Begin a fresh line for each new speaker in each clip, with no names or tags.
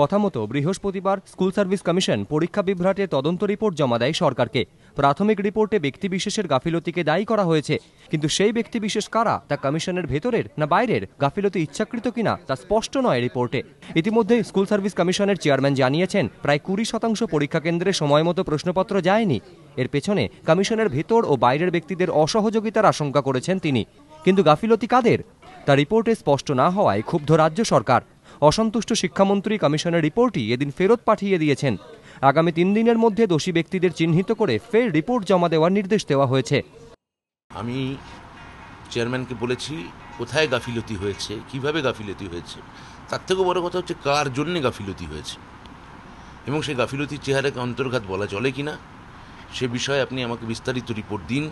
কথা মতো বৃহস্পতিবার স্কুল সার্ভিস কমিশন পরীক্ষা বিভ্রাটের তদন্ত রিপোর্ট জমা দেয় সরকারকে। প্রাথমিক রিপোর্টে ব্যক্তিবিশেষের গাফিলতিকে দায়ী করা হয়েছে, কিন্তু সেই ব্যক্তিবিশেষ কারা তা কমিশনের ভেতরের না বাইরের, গাফিলতি ইচ্ছাকৃত কিনা তা স্পষ্ট নয় রিপোর্টে। ইতিমধ্যে স্কুল সার্ভিস কমিশনের চেয়ারম্যান জানিয়েছেন, প্রায় 20% পরীক্ষা কেন্দ্রে সময় মতো প্রশ্নপত্র যায়নি। এর পেছনে কমিশনের ভেতর ও বাইরের ব্যক্তিদের অসহযোগিতার আশঙ্কা করেছেন তিনি। কিন্তু গাফিলতি কাদের তা রিপোর্টে স্পষ্ট না হওয়ায় ক্ষুব্ধ রাজ্য সরকার। অসন্তুষ্ট শিক্ষামন্ত্রী কমিশনের রিপোর্টই এদিন ফেরত পাঠিয়ে দিয়েছেন। আগামী 3 দিনের মধ্যে দোষী ব্যক্তিদের চিহ্নিত করে ফের রিপোর্ট জমা দেওয়ার নির্দেশ দেওয়া হয়েছে।
আমি চেয়ারম্যানকে বলেছি কোথায় গাফিলতি হয়েছে, কিভাবে গাফিলতি হয়েছে, তার থেকেও বড় কথা হচ্ছে কার জন্য গাফিলতি হয়েছে এবং সেই গাফিলতির চেহারাকে অন্তর্ঘাত বলা চলে কিনা সে বিষয়ে আপনি আমাকে বিস্তারিত রিপোর্ট দিন।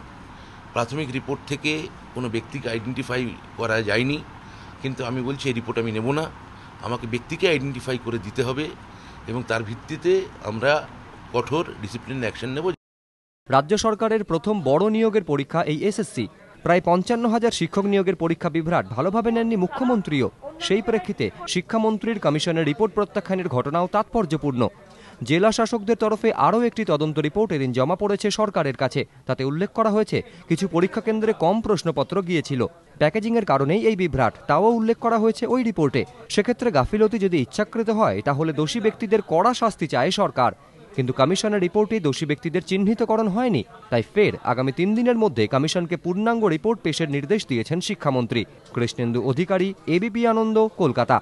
প্রাথমিক রিপোর্ট থেকে কোনো ব্যক্তিকে আইডেন্টিফাই করা যায়নি, কিন্তু আমি বলছি এই রিপোর্ট আমি নেব না, আমাকে ব্যক্তিকে আইডেন্টিফাই করে দিতে হবে এবং তার ভিত্তিতে আমরা কঠোর ডিসিপ্লিন অ্যাকশন নেব।
রাজ্য সরকারের প্রথম বড় নিয়োগের পরীক্ষা এই এসএসসি। প্রায় 55,000 শিক্ষক নিয়োগের পরীক্ষা বিভ্রাট ভালোভাবে নেননি মুখ্যমন্ত্রীও। সেই প্রেক্ষিতে শিক্ষামন্ত্রীর কমিশনের রিপোর্ট প্রত্যাখ্যানের ঘটনাও তাৎপর্যপূর্ণ। জেলা শাসকদের তরফে আরও একটি তদন্ত রিপোর্ট এদিন জমা পড়েছে সরকারের কাছে। তাতে উল্লেখ করা হয়েছে কিছু পরীক্ষা কেন্দ্রে কম প্রশ্নপত্র গিয়েছিল, প্যাকেজিংয়ের কারণেই এই বিভ্রাট, তাও উল্লেখ করা হয়েছে ওই রিপোর্টে। সেক্ষেত্রে গাফিলতি যদি ইচ্ছাকৃত হয় তাহলে দোষী ব্যক্তিদের কড়া শাস্তি চায় সরকার। কিন্তু কমিশনের রিপোর্টে দোষী ব্যক্তিদের চিহ্নিতকরণ হয়নি, তাই ফের আগামী 3 দিনের মধ্যে কমিশনকে পূর্ণাঙ্গ রিপোর্ট পেশের নির্দেশ দিয়েছেন শিক্ষামন্ত্রী। কৃষ্ণেন্দু অধিকারী, এবিপি আনন্দ, কলকাতা।